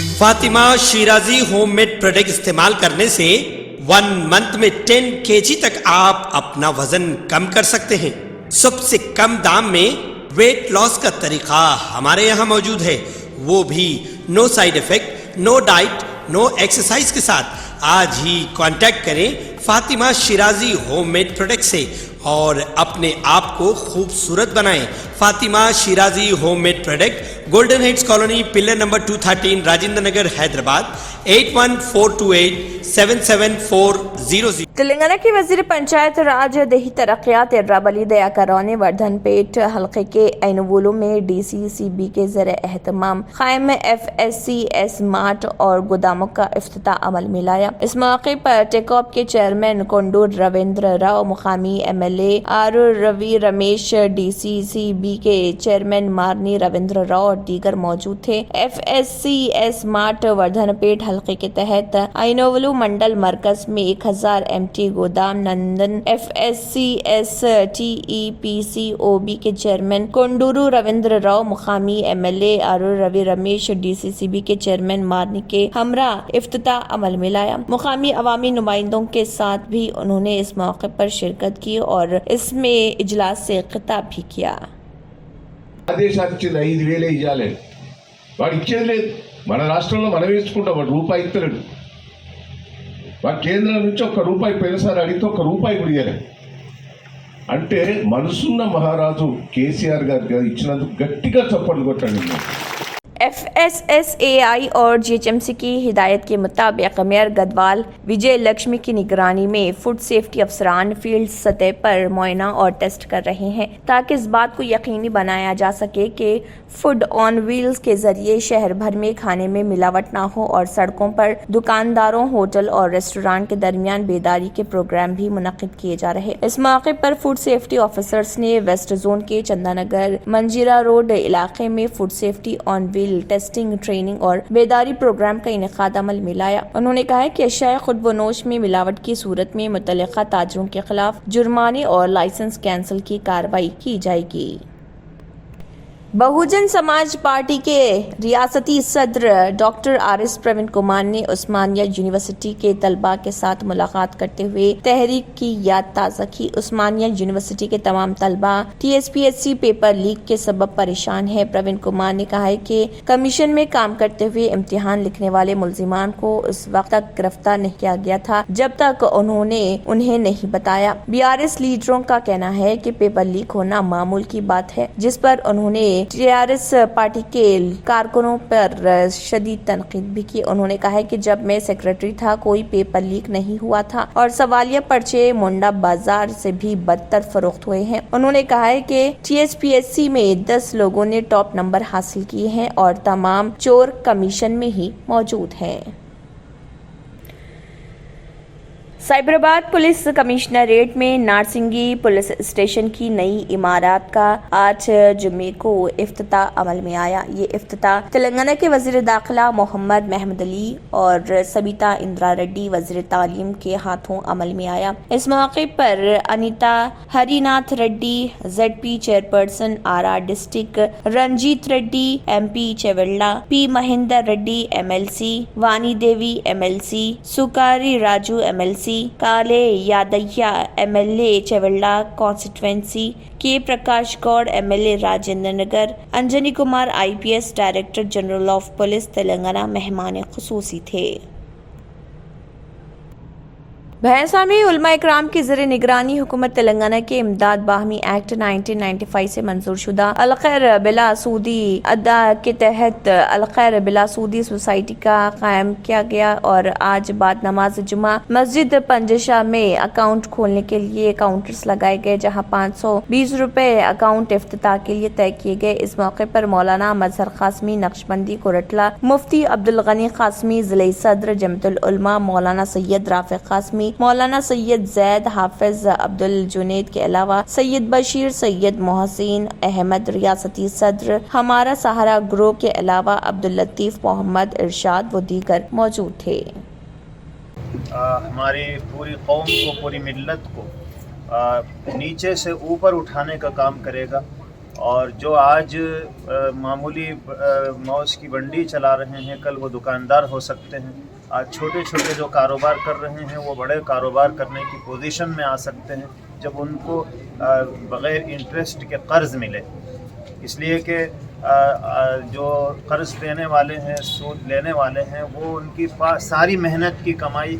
Fatima Shirazi homemade product इस्तेमाल करने से 1 मंथ में 10 kg तक आप अपना वजन कम कर सकते हैं। सबसे कम दाम में वेट लॉस का तरीका हमारे यहाँ मौजूद है, वो भी no side effect, no diet, no exercise के साथ। आज ही कांटेक्ट करें फातिमा शिराजी होममेड प्रोडक्ट से और अपने आप को खूबसूरत बनाएं। Fatima Shirazi homemade product, golden heads colony, pillar number 213, Rajendra Nagar, Hyderabad 8142877400। Telangana के वजीर पंचायत राज देही तरक्यात इर्राब अली दयाकरौ ने वर्धनपेट हल्के के ऐनुवुलु में DCCB के ज़रिए एहतमाम कायम FSCS मार्ट और गोदामों का इफ्तिताह अमल में लाया। इस मौके पर टेकॉप के चेयरमैन कोंडूर रविंद्र राव, मुकामी MLA आरूर रवि रमेश, DCCB के चेयरमैन मारनी रविंद्र राव और दीगर मौजूद थे। FSCS मार्ट वर्धनपेट हल्के के तहत ऐनुवुलु मंडल मरकज में 1000 MT गोदाम नंदन FSCS TEPCOB के चेयरमैन कोंडूरू रविंद्र राव, मुकामी MLA आरूर रवि रमेश, DCCB के चेयरमैन मारनी के हमरा इफ्तिताह अमल में लाया। मुकामी अवामी नुमाइंदों के साथ भी उन्होंने इस मौके पर शिरकत की और इसमें इजलास से खिताब भी किया। ఆదేశాలు ఇచ్చింది 5,000 ఇవ్వాలి, వాడు ఇచ్చేది లేదు। మన రాష్ట్రంలో మనం వేసుకుంటాం, వాడు రూపాయి ఇస్తలేడు। వాడు కేంద్రం నుంచి ₹1 పోయినసారి అడిగితే ₹1 కూడా ఇవ్వలేదు। అంటే మనసున్న మహారాజు కేసీఆర్ గారు ఇచ్చినందుకు గట్టిగా చప్పట్లు కొట్టండి। FSSAI और GHMC की हिदायत के मुताबिक मेयर गदवाल विजय लक्ष्मी की निगरानी में फूड सेफ्टी अफसरान फील्ड सतह पर मुआयना और टेस्ट कर रहे हैं ताकि इस बात को यकीनी बनाया जा सके कि फूड ऑन व्हील्स के जरिए शहर भर में खाने में मिलावट ना हो और सड़कों पर दुकानदारों, होटल और रेस्टोरेंट के दरमियान बेदारी के प्रोग्राम भी मुनक्किद किए जा रहे। इस मौके पर फूड सेफ्टी ऑफिसर्स ने वेस्ट जोन के चंदानगर मंजीरा रोड इलाके में food safety on wheel testing, training और बेदारी प्रोग्राम का इनेकाद अमल में लाया। उन्होंने कहा कि अशिया खुदबनोश में मिलावट की सूरत में मुतल्लिका ताजरों के खिलाफ जुर्माने और लाइसेंस कैंसिल की कार्रवाई की जाएगी। बहुजन समाज पार्टी के रियासती सदर डॉक्टर RS प्रवीण कुमार ने उस्मानिया यूनिवर्सिटी के तलबा के साथ मुलाकात करते हुए तहरीक की याद ताज़ा की। उस्मानिया यूनिवर्सिटी के तमाम तलबा TSPSC पेपर लीक के सबब परेशान है। प्रवीण कुमार ने कहा है कि कमीशन में काम करते हुए इम्तिहान लिखने वाले मुल्जिमान को उस वक्त तक गिरफ्तार नहीं किया गया था जब तक उन्होंने उन्हें नहीं बताया। BRS लीडरों का कहना है कि पेपर लीक होना मामूल की बात है, जिस पर उन्होंने TRS पार्टी के कारकुनों पर शदीद तनकीद भी की। उन्होंने कहा है कि जब मैं सेक्रेटरी था कोई पेपर लीक नहीं हुआ था और सवालिया पर्चे मुंडा बाजार से भी बदतर फरोख्त हुए हैं। उन्होंने कहा है कि TSPSC में 10 लोगों ने टॉप नंबर हासिल किए हैं और तमाम चोर कमीशन में ही मौजूद हैं। साइबराबाद पुलिस कमिश्नरेट में नारसिंगी पुलिस स्टेशन की नई इमारत का आज जुम्मे को इफ्तिताह अमल में आया। ये इफ्तिताह तेलंगाना के वजीर दाखिला मोहम्मद महमूद अली और सबिता इंदिरा रेड्डी वजीर तालीम के हाथों अमल में आया। इस मौके पर Anita Harinath Reddy ZP chairperson RR district, Ranjith Reddy MP Chevella, P Mahender Reddy MLC, Vani देवी MLC, सुकारी राजू MLC, काले यादయ్య MLA Chevella constituency, K Prakash Goud MLA Rajendra Nagar, Anjani Kumar IPS director general of police Telangana मेहमान खुसूसी थे। भैंसा में उलमा इकराम की ज़र निगरानी हुकूमत तेलंगाना के इमदाद बाहमी एक्ट 1995 से मंजूर शुदा अलखैर बिला सूदी अदा के तहत अलखैर बिला सूदी सोसाइटी का कायम किया गया और आज बाद नमाज जुमा मस्जिद पंजशा में अकाउंट खोलने के लिए काउंटर्स लगाए गए, जहां 520 रुपए अकाउंट इफ्तिताह के लिए तय किए गए। इस मौके पर मौलाना मजहर कासमी नक्शबंदी कोरटला, मुफ्ती अब्दुल गनी कासमी ज़िले सदर जमतुल उलमा, मौलाना सैयद राफिक कासमी, मौलाना सैयद जैद, हाफिज अब्दुल जुनैद के अलावा सैयद बशीर, सैयद मोहसिन अहमद रियासती सदर हमारा सहारा ग्रुप के अलावा अब्दुल लतीफ मोहम्मद इरशाद व दीगर मौजूद थे। हमारी पूरी कौम को, पूरी मिल्लत को नीचे से ऊपर उठाने का काम करेगा اور جو آج معمولی موز کی بنڈی چلا رہے ہیں کل وہ دکاندار ہو سکتے ہیں. آج چھوٹے چھوٹے جو کاروبار کر رہے ہیں وہ بڑے کاروبار کرنے کی پوزیشن میں آ سکتے ہیں جب ان کو بغیر انٹرسٹ کے قرض ملے. اس لیے کہ جو قرض دینے والے ہیں سود لینے والے ہیں وہ ان کی ساری محنت کی کمائی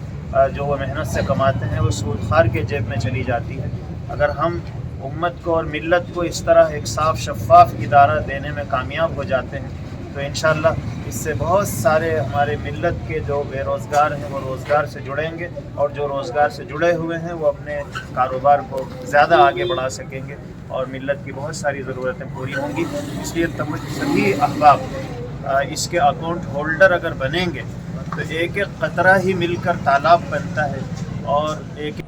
جو وہ محنت سے کماتے ہیں وہ سود خوار کے جیب میں چلی جاتی ہے. اگر ہم امت کو اور ملت کو اس طرح ایک صاف شفاف ادارہ دینے میں کامیاب ہو جاتے ہیں تو انشاءاللہ اس سے بہت سارے ہمارے ملت کے جو بے روزگار ہیں وہ روزگار سے جڑیں گے اور جو روزگار سے جڑے ہوئے ہیں وہ اپنے کاروبار کو زیادہ آگے بڑھا سکیں گے اور ملت کی بہت ساری ضرورتیں پوری ہوں گی. اس لیے سبھی احباب اس کے اکاؤنٹ ہولڈر اگر بنیں گے تو ایک ایک قطرہ ہی مل کر تالاب بنتا ہے. اور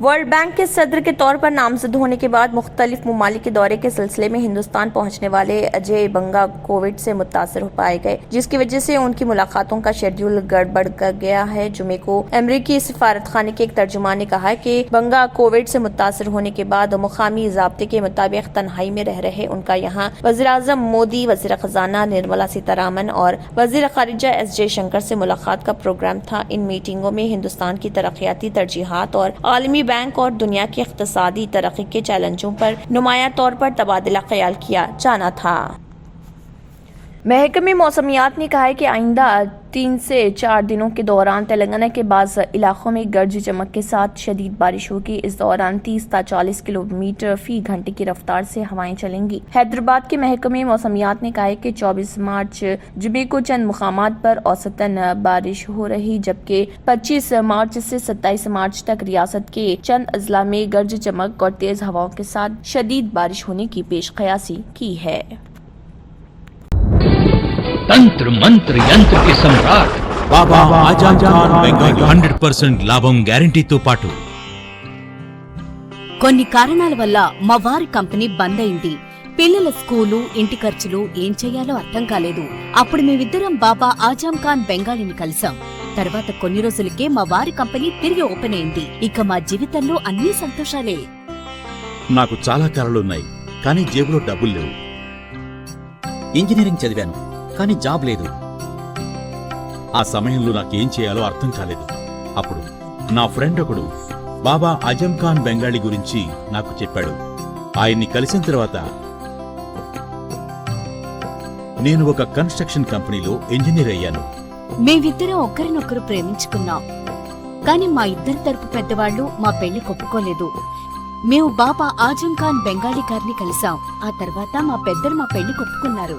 ورلڈ بینک کے صدر کے طور پر نامزد ہونے کے بعد مختلف ممالک کے دورے کے سلسلے میں ہندوستان پہنچنے والے اجے بنگا کووڈ سے متاثر ہو پائے گئے جس کی وجہ سے ان کی ملاقاتوں کا شیڈول گڑبڑ کر گیا ہے. جمعے کو امریکی سفارت خانے کے ایک ترجمان نے کہا کہ بنگا کووڈ سے متاثر ہونے کے بعد مقامی ضابطے کے مطابق تنہائی میں رہ رہے ان کا یہاں وزیر اعظم مودی، وزیر خزانہ نرملا سیتارمن اور وزیر خارجہ ایس جے شنکر سے ملاقات کا پروگرام تھا. ان میٹنگوں میں ہندوستان کی ترقیاتی ترجیحات اور عالمی بینک اور دنیا کی اقتصادی ترقی کے چیلنجوں پر نمایاں طور پر تبادلہ خیال کیا جانا تھا. محکمہ موسمیات نے کہا ہے کہ آئندہ 3 سے 4 دنوں کے دوران تلنگانہ کے بعض علاقوں میں گرج چمک کے ساتھ شدید بارش ہوگی. اس دوران 30 تا 40 کلومیٹر فی گھنٹے کی رفتار سے ہوائیں چلیں گی. حیدرآباد کے محکمہ موسمیات نے کہا ہے کہ 24 مارچ جمعے کو چند مقامات پر اوسطاً بارش ہو رہی جبکہ 25 مارچ سے 27 مارچ تک ریاست کے چند اضلاع میں گرج چمک اور تیز ہواؤں کے ساتھ شدید بارش ہونے کی پیش قیاسی کی ہے. తంత్ర మంత్ర యంత్ర కి సమ్రాట్ బాబా ఆజం ఖాన్ బెంగాల్ 100% లాభం గ్యారంటీతో పాటు కొన్ని కారణాల వల్ల మా వారి కంపెనీ బంద్ అయింది. పిల్లల స్కూలు, ఇంటి ఖర్చులు ఏం చెయ్యాలో అర్థం కాలేదు. అప్పుడు మేమిద్దరం బాబా ఆజం ఖాన్ బెంగాలీని కలిసాం. తర్వాత కొన్ని రోజులకే మా వారి కంపెనీ తిరిగి ఓపెన్ అయింది. ఇక మా జీవితంలో అన్ని సంతోషాలే. నాకు చాలా కలలున్నాయి కానీ జేబులో డబ్బులు లేవు. ఇంజనీరింగ్ చదివాను కానీ జాబ్ లేదు. ఆ సమయంలో నాకేం చేయాలో అర్థం కాలేదు. అప్పుడు నా ఫ్రెండ్ ఒకడు బాబా ఆజం ఖాన్ బెంగాలీ గురించి నాకు చెప్పాడు. ఆయన్ని కలిసిన తర్వాత నేను ఒక కన్స్ట్రక్షన్ కంపెనీలో ఇంజనీర్ అయ్యాను. మేమిద్దరం ఒకరినొకరు ప్రేమించుకున్నాం. కాని మా ఇద్దరి తరపు పెద్దవాళ్లు మా పెళ్లి ఒప్పుకోలేదు. మేము బాబా ఆజం ఖాన్ బెంగాలీ గారిని కలిసాం. ఆ తర్వాత మా పెద్దలు మా పెళ్లి ఒప్పుకున్నారు.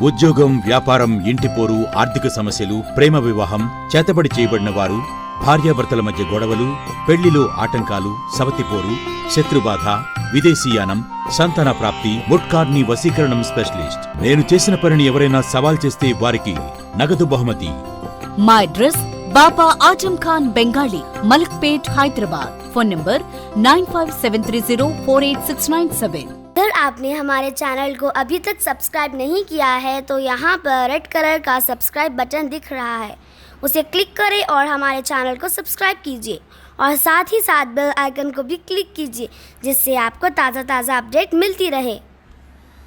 ఉద్యోగం, వ్యాపారం, ఇంటిపోరు, ఆర్థిక సమస్యలు, ప్రేమ వివాహం, చేతబడి చేయబడిన వారు, భార్యాభర్తల మధ్య గొడవలు, పెళ్లిలో ఆటంకాలు, సవతిపోరు, శత్రుబాధ, విదేశీయానం, సంతాన ప్రాప్తి, ముట్కార్ని వశీకరణం స్పెషలిస్ట్. నేను చేసిన పనిని ఎవరైనా సవాల్ చేస్తే వారికి నగదు బహుమతి. మా address Baba Azam Khan Bengali, Malakpet, Hyderabad. Phone number 9573048697. अगर आपने हमारे चैनल को अभी तक सब्सक्राइब नहीं किया है तो यहाँ पर रेड कलर का सब्सक्राइब बटन दिख रहा है, उसे क्लिक करें और हमारे चैनल को सब्सक्राइब कीजिए और साथ ही साथ बेल आइकन को भी क्लिक कीजिए जिससे आपको ताज़ा अपडेट मिलती रहे.